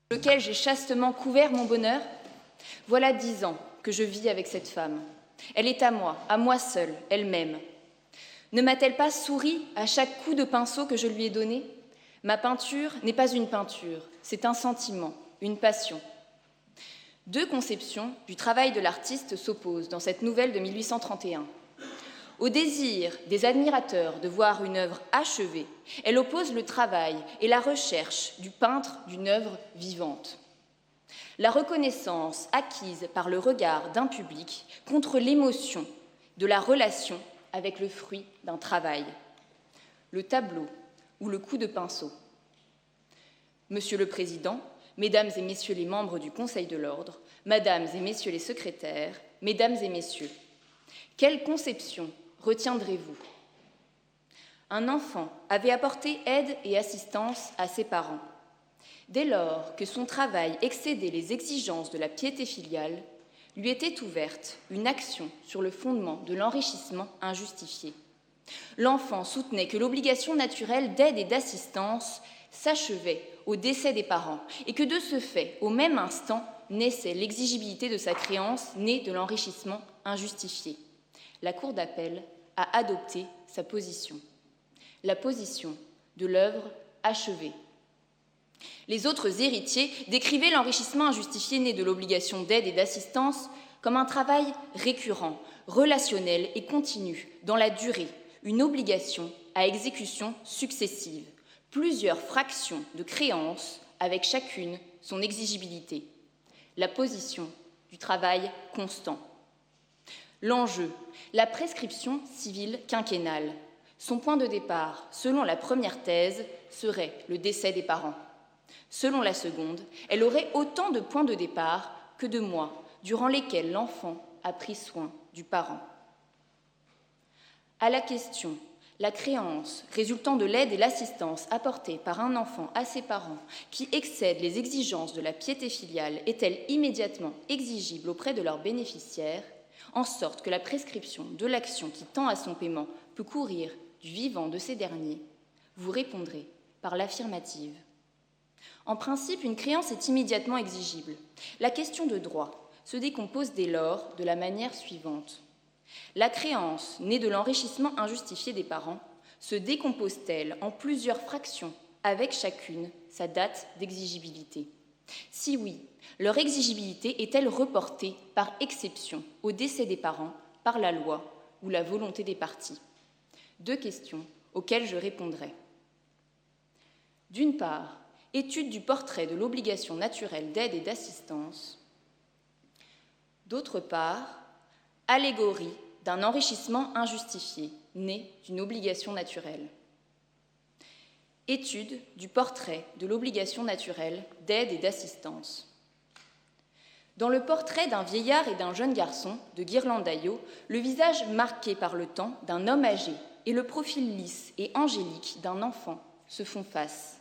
lequel j'ai chastement couvert mon bonheur, voilà 10 ans que je vis avec cette femme. Elle est à moi seule, elle m'aime. Ne m'a-t-elle pas souri à chaque coup de pinceau que je lui ai donné? Ma peinture n'est pas une peinture, c'est un sentiment, une passion. Deux conceptions du travail de l'artiste s'opposent dans cette nouvelle de 1831. Au désir des admirateurs de voir une œuvre achevée, elle oppose le travail et la recherche du peintre d'une œuvre vivante. La reconnaissance acquise par le regard d'un public contre l'émotion de la relation avec le fruit d'un travail, le tableau ou le coup de pinceau. Monsieur le Président, Mesdames et Messieurs les membres du Conseil de l'Ordre, Mesdames et Messieurs les secrétaires, Mesdames et Messieurs, quelle conception retiendrez-vous? Un enfant avait apporté aide et assistance à ses parents. Dès lors que son travail excédait les exigences de la piété filiale, lui était ouverte une action sur le fondement de l'enrichissement injustifié. L'enfant soutenait que l'obligation naturelle d'aide et d'assistance s'achevait au décès des parents et que de ce fait, au même instant, naissait l'exigibilité de sa créance née de l'enrichissement injustifié. La Cour d'appel a adopté sa position, la position de l'œuvre achevée. Les autres héritiers décrivaient l'enrichissement injustifié né de l'obligation d'aide et d'assistance comme un travail récurrent, relationnel et continu dans la durée, une obligation à exécution successive, plusieurs fractions de créances avec chacune son exigibilité, la position du travail constant. L'enjeu, la prescription civile quinquennale. Son point de départ, selon la première thèse, serait le décès des parents. Selon la seconde, elle aurait autant de points de départ que de mois durant lesquels l'enfant a pris soin du parent. À la question « La créance résultant de l'aide et l'assistance apportée par un enfant à ses parents qui excède les exigences de la piété filiale est-elle immédiatement exigible auprès de leurs bénéficiaires, en sorte que la prescription de l'action qui tend à son paiement peut courir du vivant de ces derniers ?» Vous répondrez par l'affirmative. En principe, une créance est immédiatement exigible. La question de droit se décompose dès lors de la manière suivante. La créance, née de l'enrichissement injustifié des parents, se décompose-t-elle en plusieurs fractions avec chacune sa date d'exigibilité? Si oui, leur exigibilité est-elle reportée par exception au décès des parents par la loi ou la volonté des parties? Deux questions auxquelles je répondrai. D'une part, étude du portrait de l'obligation naturelle d'aide et d'assistance. D'autre part, allégorie d'un enrichissement injustifié né d'une obligation naturelle. Étude du portrait de l'obligation naturelle d'aide et d'assistance. Dans le portrait d'un vieillard et d'un jeune garçon de Ghirlandaio, le visage marqué par le temps d'un homme âgé et le profil lisse et angélique d'un enfant se font face.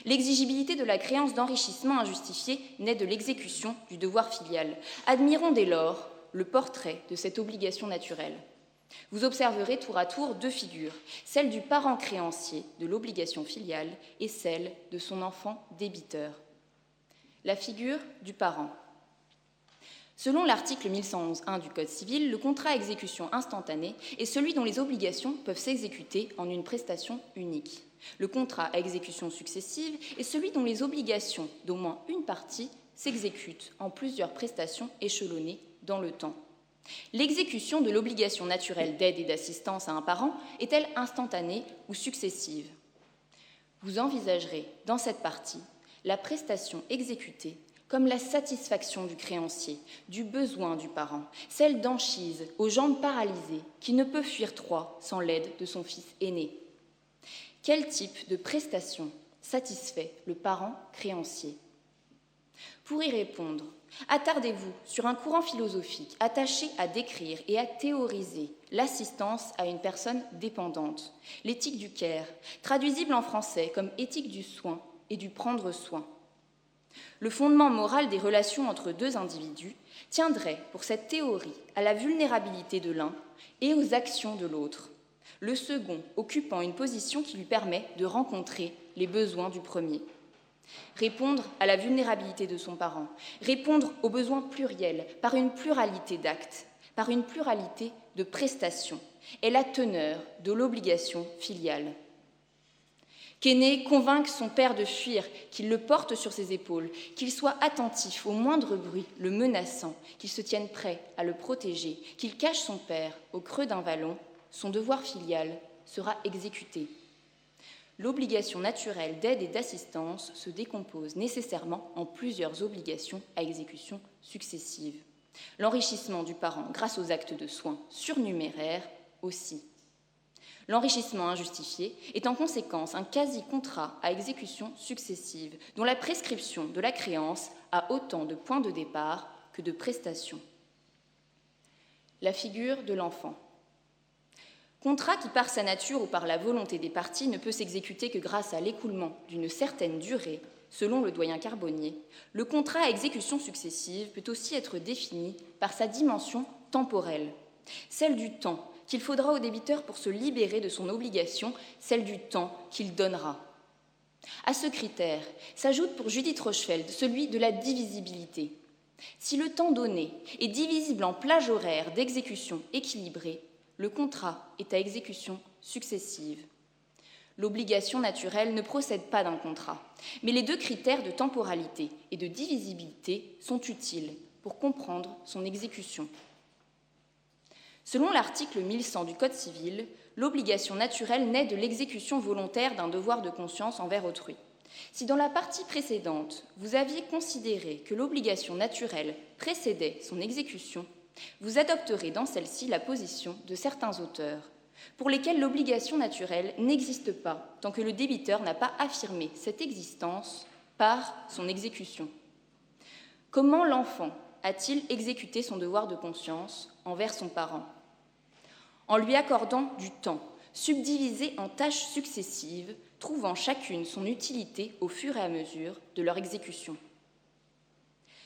L'exigibilité de la créance d'enrichissement injustifié naît de l'exécution du devoir filial. Admirons dès lors le portrait de cette obligation naturelle. Vous observerez tour à tour deux figures, celle du parent créancier de l'obligation filiale et celle de son enfant débiteur. La figure du parent. Selon l'article 1111.1 du Code civil, le contrat à exécution instantanée est celui dont les obligations peuvent s'exécuter en une prestation unique. Le contrat à exécution successive est celui dont les obligations d'au moins une partie s'exécutent en plusieurs prestations échelonnées dans le temps. L'exécution de l'obligation naturelle d'aide et d'assistance à un parent est-elle instantanée ou successive? Vous envisagerez dans cette partie la prestation exécutée comme la satisfaction du créancier, du besoin du parent, celle d'Anchise aux jambes paralysées qui ne peut fuir Troie sans l'aide de son fils aîné. Quel type de prestation satisfait le parent créancier? Pour y répondre, attardez-vous sur un courant philosophique attaché à décrire et à théoriser l'assistance à une personne dépendante, l'éthique du care, traduisible en français comme éthique du soin et du prendre soin. Le fondement moral des relations entre deux individus tiendrait pour cette théorie à la vulnérabilité de l'un et aux actions de l'autre, le second occupant une position qui lui permet de rencontrer les besoins du premier. Répondre à la vulnérabilité de son parent, répondre aux besoins pluriels par une pluralité d'actes, par une pluralité de prestations, est la teneur de l'obligation filiale. Qu'aîné convainc son père de fuir, qu'il le porte sur ses épaules, qu'il soit attentif au moindre bruit le menaçant, qu'il se tienne prêt à le protéger, qu'il cache son père au creux d'un vallon, son devoir filial sera exécuté. L'obligation naturelle d'aide et d'assistance se décompose nécessairement en plusieurs obligations à exécution successive. L'enrichissement du parent grâce aux actes de soins surnuméraires aussi. L'enrichissement injustifié est en conséquence un quasi-contrat à exécution successive, dont la prescription de la créance a autant de points de départ que de prestations. La figure de l'enfant. Contrat qui, par sa nature ou par la volonté des parties, ne peut s'exécuter que grâce à l'écoulement d'une certaine durée, selon le doyen Carbonnier, le contrat à exécution successive peut aussi être défini par sa dimension temporelle, celle du temps qu'il faudra au débiteur pour se libérer de son obligation, celle du temps qu'il donnera. À ce critère s'ajoute pour Judith Rochefeld celui de la divisibilité. Si le temps donné est divisible en plages horaires d'exécution équilibrée, le contrat est à exécution successive. L'obligation naturelle ne procède pas d'un contrat, mais les deux critères de temporalité et de divisibilité sont utiles pour comprendre son exécution. Selon l'article 1100 du Code civil, l'obligation naturelle naît de l'exécution volontaire d'un devoir de conscience envers autrui. Si dans la partie précédente, vous aviez considéré que l'obligation naturelle précédait son exécution, vous adopterez dans celle-ci la position de certains auteurs, pour lesquels l'obligation naturelle n'existe pas tant que le débiteur n'a pas affirmé cette existence par son exécution. Comment l'enfant a-t-il exécuté son devoir de conscience envers son parent ? En lui accordant du temps, subdivisé en tâches successives, trouvant chacune son utilité au fur et à mesure de leur exécution.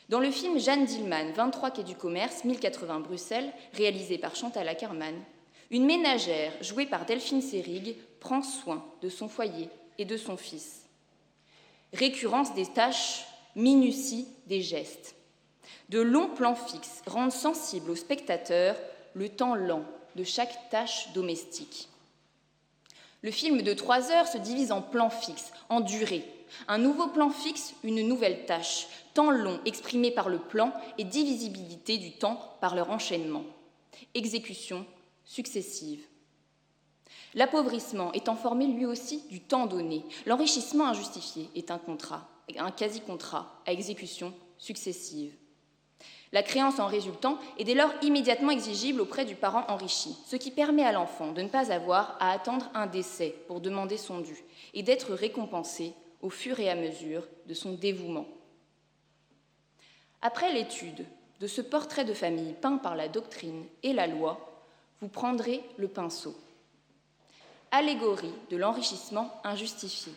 Dans le film Jeanne Dillman, 23 quai du Commerce, 1080 Bruxelles, réalisé par Chantal Akerman, une ménagère jouée par Delphine Seyrig prend soin de son foyer et de son fils. Récurrence des tâches, minutie des gestes. De longs plans fixes rendent sensible au spectateur le temps lent de chaque tâche domestique. Le film de 3 heures se divise en plans fixes, en durée. Un nouveau plan fixe, une nouvelle tâche, temps long exprimé par le plan et divisibilité du temps par leur enchaînement. Exécution successive. L'appauvrissement étant formé lui aussi du temps donné, l'enrichissement injustifié est un contrat, un quasi-contrat à exécution successive. La créance en résultant est dès lors immédiatement exigible auprès du parent enrichi, ce qui permet à l'enfant de ne pas avoir à attendre un décès pour demander son dû et d'être récompensé au fur et à mesure de son dévouement. Après l'étude de ce portrait de famille peint par la doctrine et la loi, vous prendrez le pinceau. Allégorie de l'enrichissement injustifié.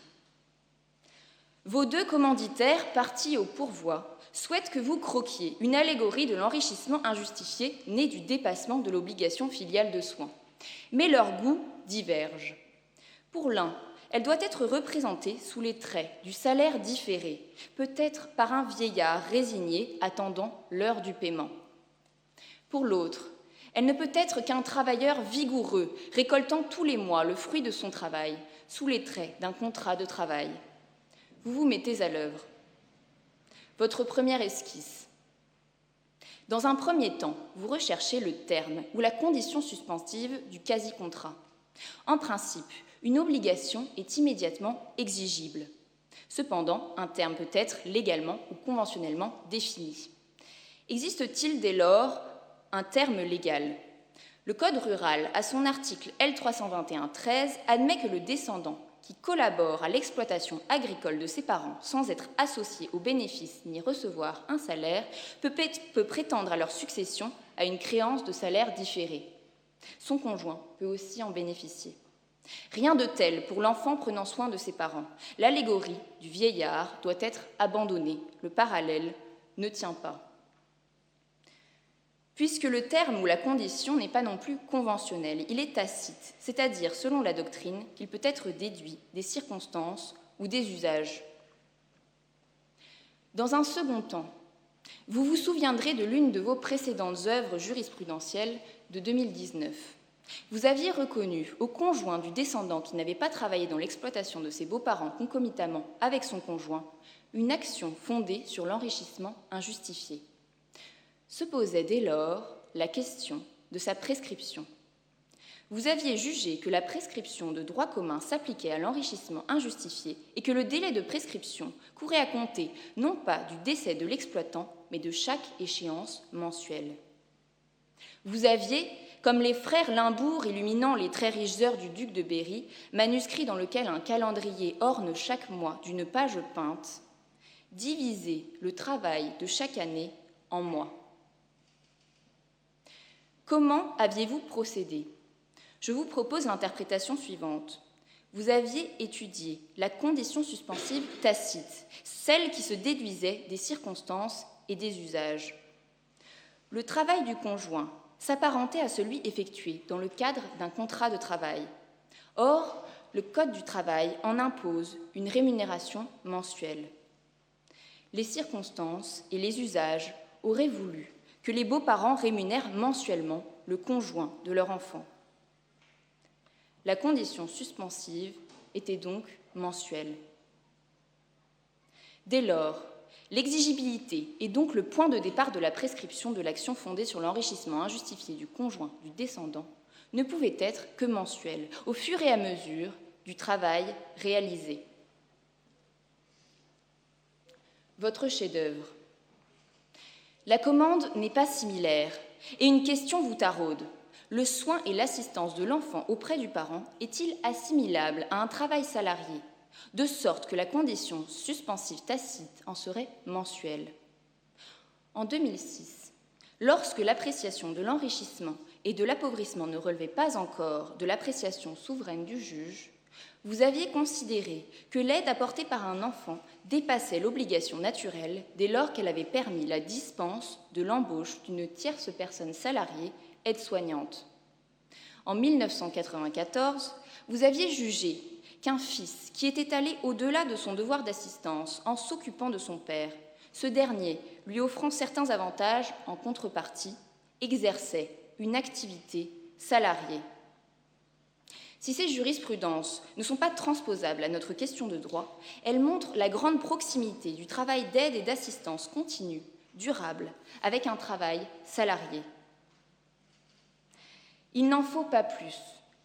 Vos deux commanditaires, partis au pourvoi, souhaitent que vous croquiez une allégorie de l'enrichissement injustifié né du dépassement de l'obligation filiale de soins. Mais leurs goûts divergent. Pour l'un, elle doit être représentée sous les traits du salaire différé, peut-être par un vieillard résigné attendant l'heure du paiement. Pour l'autre, elle ne peut être qu'un travailleur vigoureux, récoltant tous les mois le fruit de son travail, sous les traits d'un contrat de travail. Vous vous mettez à l'œuvre. Votre première esquisse. Dans un premier temps, vous recherchez le terme ou la condition suspensive du quasi-contrat. En principe, une obligation est immédiatement exigible. Cependant, un terme peut être légalement ou conventionnellement défini. Existe-t-il dès lors un terme légal ? Le Code rural, à son article L321-13, admet que le descendant qui collabore à l'exploitation agricole de ses parents sans être associé aux bénéfices ni recevoir un salaire peut prétendre à leur succession à une créance de salaire différé. Son conjoint peut aussi en bénéficier. Rien de tel pour l'enfant prenant soin de ses parents. L'allégorie du vieillard doit être abandonnée. Le parallèle ne tient pas. Puisque le terme ou la condition n'est pas non plus conventionnel, il est tacite, c'est-à-dire, selon la doctrine, qu'il peut être déduit des circonstances ou des usages. Dans un second temps, vous vous souviendrez de l'une de vos précédentes œuvres jurisprudentielles de 2019. Vous aviez reconnu au conjoint du descendant qui n'avait pas travaillé dans l'exploitation de ses beaux-parents concomitamment avec son conjoint une action fondée sur l'enrichissement injustifié. Se posait dès lors la question de sa prescription. Vous aviez jugé que la prescription de droit commun s'appliquait à l'enrichissement injustifié et que le délai de prescription courait à compter non pas du décès de l'exploitant, mais de chaque échéance mensuelle. Vous aviez, comme les frères Limbourg illuminant les très riches heures du duc de Berry, manuscrit dans lequel un calendrier orne chaque mois d'une page peinte, divisé le travail de chaque année en mois. Comment aviez-vous procédé ? Je vous propose l'interprétation suivante. Vous aviez étudié la condition suspensive tacite, celle qui se déduisait des circonstances et des usages. Le travail du conjoint s'apparentait à celui effectué dans le cadre d'un contrat de travail. Or, le Code du travail en impose une rémunération mensuelle. Les circonstances et les usages auraient voulu que les beaux-parents rémunèrent mensuellement le conjoint de leur enfant. La condition suspensive était donc mensuelle. Dès lors, l'exigibilité est donc le point de départ de la prescription de l'action fondée sur l'enrichissement injustifié du conjoint du descendant ne pouvait être que mensuelle, au fur et à mesure du travail réalisé. Votre chef-d'œuvre. La commande n'est pas similaire, et une question vous taraude. Le soin et l'assistance de l'enfant auprès du parent est-il assimilable à un travail salarié, de sorte que la condition suspensive tacite en serait mensuelle ? En 2006, lorsque l'appréciation de l'enrichissement et de l'appauvrissement ne relevait pas encore de l'appréciation souveraine du juge, vous aviez considéré que l'aide apportée par un enfant dépassait l'obligation naturelle dès lors qu'elle avait permis la dispense de l'embauche d'une tierce personne salariée aide-soignante. En 1994, vous aviez jugé qu'un fils qui était allé au-delà de son devoir d'assistance en s'occupant de son père, ce dernier lui offrant certains avantages en contrepartie, exerçait une activité salariée. Si ces jurisprudences ne sont pas transposables à notre question de droit, elles montrent la grande proximité du travail d'aide et d'assistance continue, durable, avec un travail salarié. Il n'en faut pas plus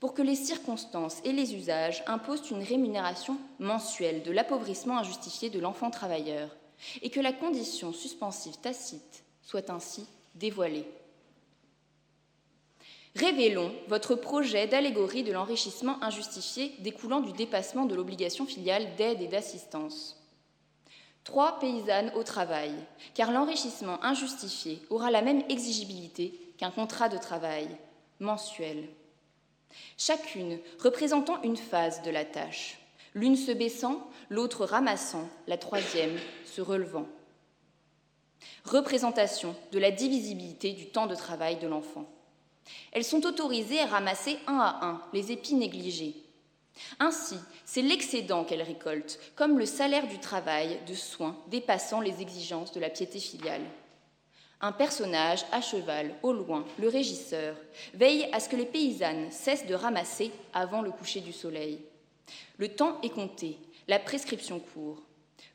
pour que les circonstances et les usages imposent une rémunération mensuelle de l'appauvrissement injustifié de l'enfant travailleur et que la condition suspensive tacite soit ainsi dévoilée. Révélons votre projet d'allégorie de l'enrichissement injustifié découlant du dépassement de l'obligation filiale d'aide et d'assistance. 3 paysannes au travail, car l'enrichissement injustifié aura la même exigibilité qu'un contrat de travail mensuel. Chacune représentant une phase de la tâche, l'une se baissant, l'autre ramassant, la troisième se relevant. Représentation de la divisibilité du temps de travail de l'enfant. Elles sont autorisées à ramasser un à un les épis négligés. Ainsi, c'est l'excédent qu'elles récoltent, comme le salaire du travail de soins dépassant les exigences de la piété filiale. Un personnage à cheval, au loin, le régisseur, veille à ce que les paysannes cessent de ramasser avant le coucher du soleil. Le temps est compté, la prescription court.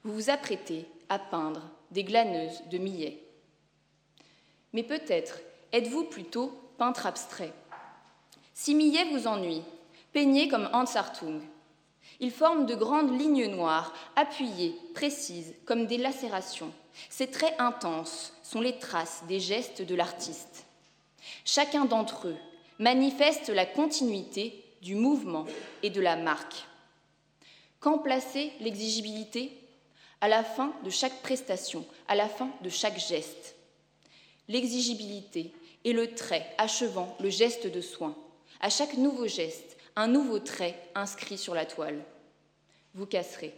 Vous vous apprêtez à peindre des glaneuses de millet. Mais peut-être êtes-vous plutôt peintre abstrait. Si Millet vous ennuie, peignez comme Hans Hartung. Il forme de grandes lignes noires, appuyées, précises, comme des lacérations. Ces traits intenses sont les traces des gestes de l'artiste. Chacun d'entre eux manifeste la continuité du mouvement et de la marque. Quand placer l'exigibilité ? À la fin de chaque prestation, à la fin de chaque geste. L'exigibilité est le trait achevant le geste de soin. À chaque nouveau geste, un nouveau trait inscrit sur la toile. Vous casserez.